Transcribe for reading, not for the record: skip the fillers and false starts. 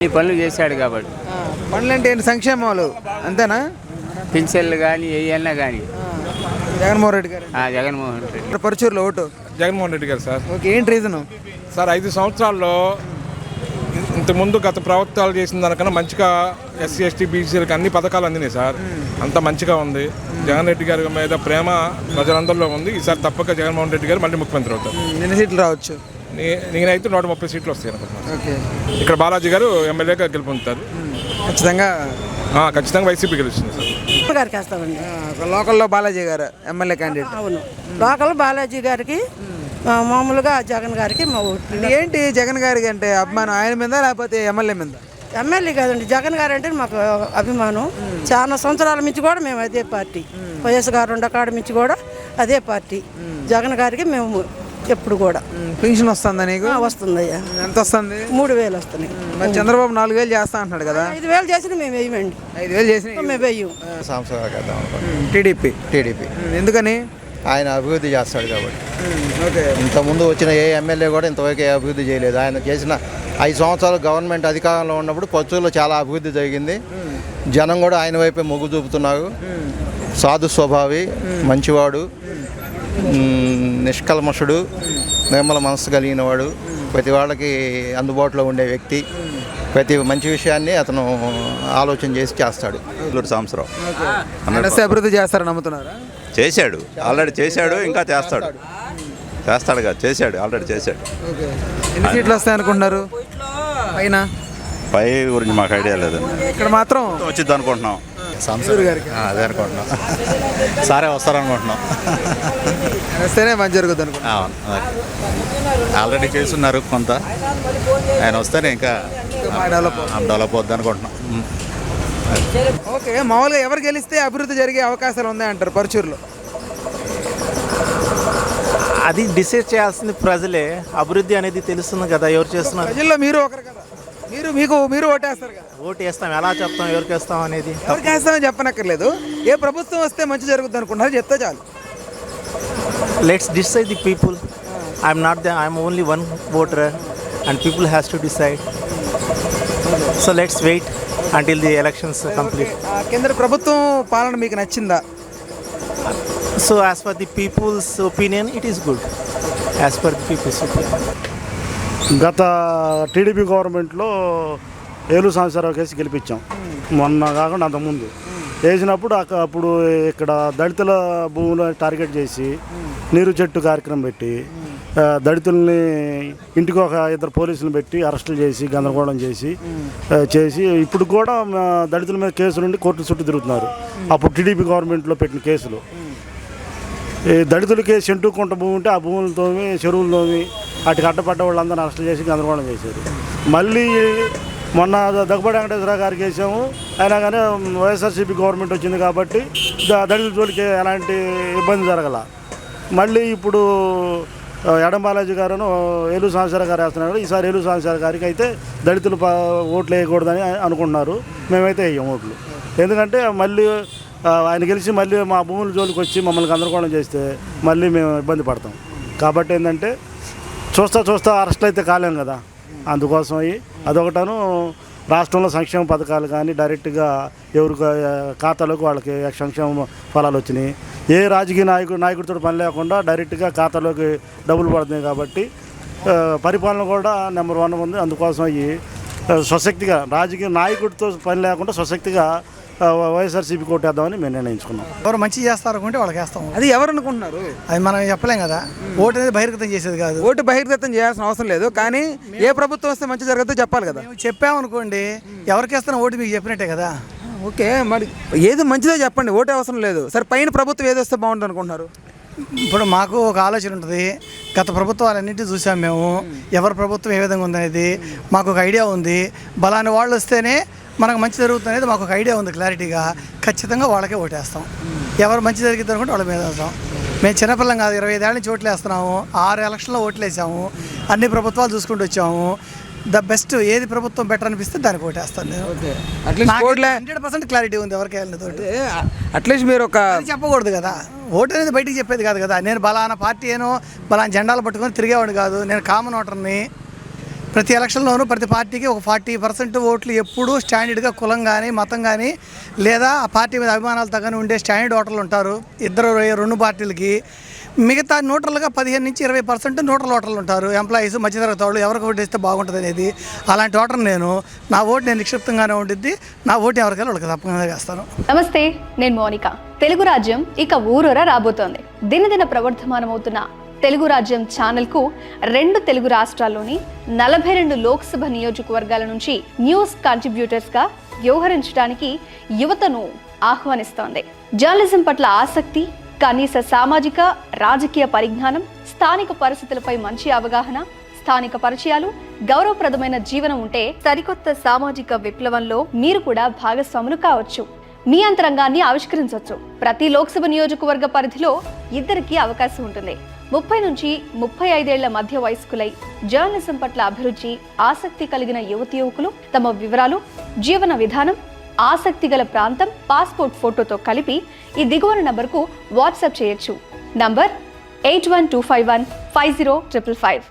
ఈ పనులు చేశాడు కాబట్టి. పనులు అంటే ఏంటి? సంక్షేమాలు అంతేనా? పింఛన్లు కానీ ఏయన్నా కానీ జగన్మోహన్ రెడ్డి గారు. జగన్మోహన్ రెడ్డి. పరుచూరులో ఓటు జగన్మోహన్ రెడ్డి గారు సార్. ఓకే, ఏంటి రీజను? సార్ 5 సంవత్సరాల్లో ఇంతకుముందు గత ప్రభుత్వాలు చేసిన దానికన్నా మంచిగా ఎస్సీ ఎస్టీ బీసీలకు అన్ని పథకాలు అందినాయి సార్. అంత మంచిగా ఉంది. జగన్ రెడ్డి గారి మీద ప్రేమ ప్రజలందరిలో ఉంది. ఈసారి తప్పక జగన్మోహన్ రెడ్డి గారు మళ్ళీ ముఖ్యమంత్రి అవుతారు. ఎన్ని సీట్లు రావచ్చు? నేనైతే 130 సీట్లు వస్తాయి అనుకుంటున్నాను. ఓకే, ఇక్కడ బాలాజీ గారు ఎమ్మెల్యేగా గెలుపొందుతారు. ఖచ్చితంగా ఖచ్చితంగా వైసీపీ గెలుస్తుంది సార్. గారికి వేస్తామండి. లోకల్లో బాలాజీ గారు ఎమ్మెల్యే క్యాండిడేట్. అవును, లోకల్ బాలాజీ గారికి, మామూలుగా జగన్ గారికి మా ఓట్లు. ఏంటి జగన్ గారికి అంటే అభిమానం ఆయన మీద లేకపోతే ఎమ్మెల్యే మీద? ఎమ్మెల్యే కాదండి, జగన్ గారు అంటే మాకు అభిమానం. చాలా సంవత్సరాల నుంచి కూడా మేము అదే పార్టీ. వైఎస్ గారు ఉండకాడ నుంచి కూడా అదే పార్టీ. జగన్ గారికి మేము ఎప్పుడు కూడా. పెన్షన్ వస్తుందా నీకు? వస్తుందయ్యా. ఎంత వస్తుంది? 3000 వస్తున్నాయి. మరి చంద్రబాబు 4000 చేస్తా అంటున్నాడు కదా. 5000 చేసిన మేము వేయమండి. 5000 చేసి మేము వేయం. టీడీపీ. ఎందుకని? ఆయన అభివృద్ధి చేస్తాడు కాబట్టి. ఓకే, ఇంతకుముందు వచ్చిన ఏ ఎమ్మెల్యే కూడా ఇంతవరకు ఏ అభివృద్ధి చేయలేదు. ఆయన చేసిన 5 సంవత్సరాలు గవర్నమెంట్ అధికారంలో ఉన్నప్పుడు పచ్చూరులో చాలా అభివృద్ధి జరిగింది. జనం కూడా ఆయన వైపే మొగ్గు చూపుతున్నారు. సాధు స్వభావి, మంచివాడు, నిష్కల్మషుడు, నిర్మల మనస్సు కలిగిన వాడు, ప్రతి వాళ్ళకి అందుబాటులో ఉండే వ్యక్తి. ప్రతి మంచి విషయాన్ని అతను ఆలోచన చేసి చేస్తాడు. సంవత్సరం అభివృద్ధి చేస్తారని నమ్ముతున్నారా? చేశాడు, ఆల్రెడీ చేశాడు, ఇంకా చేస్తాడు కదా. చేశాడు, ఆల్రెడీ చేశాడు. ఎన్ని సీట్లు వస్తాయి అనుకుంటున్నారు? పై గురించి మాకు ఐడియా లేదు. ఇక్కడ మాత్రం వచ్చింది అనుకుంటున్నాం. అదే అనుకుంటున్నాం. సారే వస్తారనుకుంటున్నాం. వస్తేనే మంచి జరుగుతుంది అనుకుంటున్నాం. ఆల్రెడీ చేస్తున్నారు కొంత. ఆయన వస్తేనే ఇంకా డెవలప్ అవుద్ది అనుకుంటున్నాం. ఓకే, మామూలుగా ఎవరు గెలిస్తే అభివృద్ధి జరిగే అవకాశాలు ఉన్నాయి అంటారు పరుచూరులో? అది డిసైడ్ చేయాల్సింది ప్రజలే. అభివృద్ధి అనేది తెలుస్తుంది కదా ఎవరు చేస్తున్నారు. ప్రజల్లో మీరు ఒకరు కదా, మీరు ఓటేస్తారు కదా. ఓటు వేస్తాం, ఎలా చెప్తాం ఎవరికి వేస్తాం అనేది? ఎవరికి వేస్తామని చెప్పనక్కర్లేదు. ఏ ప్రభుత్వం వస్తే మంచి జరుగుతుంది అనుకుంటున్నారు చెప్తే చాలు. Let's decide the people. I'm only one voter and people has to decide. So let's wait until the elections complete. కేంద్ర ప్రభుత్వం పాలన మీకు నచ్చిందా? So as per the people's opinion it is good. As per the people's opinion. గత TDP గవర్నమెంట్లో Eluru Sambasivarao case గెలిపించాం. మొన్న కాకుండా అంతకుముందు వేసినప్పుడు అప్పుడు ఇక్కడ దళితుల భూములు టార్గెట్ చేసి నీరు చెట్టు కార్యక్రమం పెట్టి దళితుల్ని ఇంటికి ఒక 2 పోలీసులు పెట్టి అరెస్టులు చేసి గందరగోళం చేసి ఇప్పుడు కూడా దళితుల మీద కేసులు ఉండి కోర్టుల చుట్టూ తిరుగుతున్నారు. అప్పుడు టీడీపీ గవర్నమెంట్లో పెట్టిన కేసులు. ఈ దళితులకి సెంటుకుంట భూమి ఉంటే ఆ భూములతోమి చెరువులతోమి వాటికి అడ్డపడ్డ వాళ్ళందరూ అరెస్టులు చేసి గందరగోళం చేశారు. మళ్ళీ మొన్న దగ్గుబాటి వెంకటేశ్వరరావు గారికి వేసాము. అయినా కానీ వైఎస్ఆర్సీపీ గవర్నమెంట్ వచ్చింది కాబట్టి దళితుల జోలికి ఎలాంటి ఇబ్బంది జరగల. మళ్ళీ ఇప్పుడు ఎడం బాలాజీ గారును ఏలూరు సాంబశివరావు గారు వేస్తున్నారు. ఈసారి ఏలూరు సాంబశివరావు గారికి అయితే దళితులు ఓట్లు వేయకూడదని అనుకుంటున్నారు. మేమైతే వేయం ఓట్లు. ఎందుకంటే మళ్ళీ ఆయన గెలిచి మళ్ళీ మా భూముల జోలికి వచ్చి మమ్మల్ని గందరగోళం చేస్తే మళ్ళీ మేము ఇబ్బంది పడతాం. కాబట్టి ఏంటంటే చూస్తా అరెస్ట్ అయితే కాలేం కదా. అందుకోసం అదొకటను. రాష్ట్రంలో సంక్షేమ పథకాలు కానీ డైరెక్ట్గా ఎవరి ఖాతాలోకి వాళ్ళకి సంక్షేమ ఫలాలు వచ్చినాయి. ఏ రాజకీయ నాయకుడితో పని లేకుండా డైరెక్ట్గా ఖాతాలోకి డబ్బులు పడుతున్నాయి. కాబట్టి పరిపాలన కూడా నెంబర్ 1 ఉంది. అందుకోసం స్వశక్తిగా రాజకీయ నాయకుడితో పని లేకుండా స్వశక్తిగా వైఎస్ఆర్సీపీ కొట్టేద్దామని మేము నిర్ణయించుకున్నాం. ఎవరు మంచి చేస్తారనుకుంటే వాళ్ళకి వేస్తాం. అది ఎవరు అనుకుంటున్నారు? అది మనం చెప్పలేం కదా. ఓటు అనేది బహిర్గతం చేసేది కాదు. ఓటు బహిర్గతం చేయాల్సిన అవసరం లేదు. కానీ ఏ ప్రభుత్వం వస్తే మంచి జరుగుతుందో చెప్పాలి కదా. మేము చెప్పామనుకోండి, ఎవరికి వేస్తున్న ఓటు మీకు చెప్పినట్టే కదా. ఓకే, మరి ఏది మంచిదో చెప్పండి. ఓటే అవసరం లేదు. సరే, పైన ప్రభుత్వం ఏది వస్తే బాగుంటుంది అనుకుంటున్నారు? ఇప్పుడు మాకు ఒక ఆలోచన ఉంటుంది. గత ప్రభుత్వాలన్నింటినీ చూసాం మేము. ఎవరి ప్రభుత్వం ఏ విధంగా ఉందనేది మాకు ఒక ఐడియా ఉంది. బలాని వాళ్ళు వస్తేనే మనకు మంచి జరుగుతుంది అనేది మాకు ఒక ఐడియా ఉంది క్లారిటీగా. ఖచ్చితంగా వాళ్ళకే ఓటేస్తాం. ఎవరు మంచి జరిగిద్ది అనుకుంటే వాళ్ళ మీద వేస్తాం. మేము చిన్నపిల్లం కాదు, 25 ఏళ్ళ నుంచి ఓట్లు వేస్తున్నాము. 6 ఎలక్షన్లో ఓట్లు వేసాము. అన్ని ప్రభుత్వాలు చూసుకుంటూ వచ్చాము. ద బెస్ట్ ఏది ప్రభుత్వం బెటర్ అనిపిస్తే దానికి ఓటేస్తాను నేను. 100% క్లారిటీ ఉంది ఎవరికి వెళ్ళినతోటి. అట్లీస్ట్ మీరు ఒక చెప్పకూడదు కదా. ఓటు అనేది బయటికి చెప్పేది కాదు కదా. నేను బలానా పార్టీ ఏనో బలానా జెండాలు పట్టుకొని తిరిగేవాడు కాదు. నేను కామన్ ఓటర్ని. ప్రతి ఎలక్షన్లోనూ ప్రతి పార్టీకి ఒక 40% ఓట్లు ఎప్పుడూ స్టాండర్డ్గా కులం కానీ మతం కానీ లేదా ఆ పార్టీ మీద అభిమానాలు తగ్గని ఉండే స్టాండర్డ్ ఓటర్లు ఉంటారు. 2 పార్టీలకి. మిగతా న్యూట్రల్గా 15 నుంచి 20% న్యూట్రల్ ఓటర్లు ఉంటారు. ఎంప్లాయీస్, మధ్యతరగతి వాళ్ళు ఎవరికి ఓటు వేస్తే బాగుంటుంది అనేది. అలాంటి ఓటర్ నేను. నా ఓటు నేను నిక్షిప్తంగానే ఉండిద్ది. నా ఓటు ఎవరికైనా వాళ్ళకి తప్పకుండా వేస్తాను. నమస్తే, నేను మోనిక. తెలుగు రాజ్యం ఇక ఊరూరా రాబోతోంది. దినదిన ప్రవర్ధమానమవుతున్న తెలుగు రాజ్యం ఛానల్కు 2 తెలుగు రాష్ట్రాల్లోని 42 లోక్సభ నియోజకవర్గాల నుంచి న్యూస్ కంట్రిబ్యూటర్స్గా వ్యవహరించడానికి యువతను ఆహ్వానిస్తోంది. జర్నలిజం పట్ల ఆసక్తి, కనీస సామాజిక రాజకీయ పరిజ్ఞానం, స్థానిక పరిస్థితులపై మంచి అవగాహన, స్థానిక పరిచయాలు, గౌరవప్రదమైన జీవనం ఉంటే సరికొత్త సామాజిక విప్లవంలో మీరు కూడా భాగస్వాములు కావచ్చు. మీ అంతరంగాన్ని ఆవిష్కరించవచ్చు. ప్రతి లోక్సభ నియోజకవర్గ పరిధిలో 2కి అవకాశం ఉంటుంది. 30 నుంచి 35 ఏళ్ల మధ్య వయస్కులై జర్నలిజం పట్ల అభిరుచి, ఆసక్తి కలిగిన యువకులు తమ వివరాలు, జీవన విధానం, ఆసక్తి గల ప్రాంతం, పాస్పోర్ట్ ఫోటోతో కలిపి ఈ దిగువన నంబర్కు వాట్సాప్ చేయొచ్చు. నంబర్ 8125150555.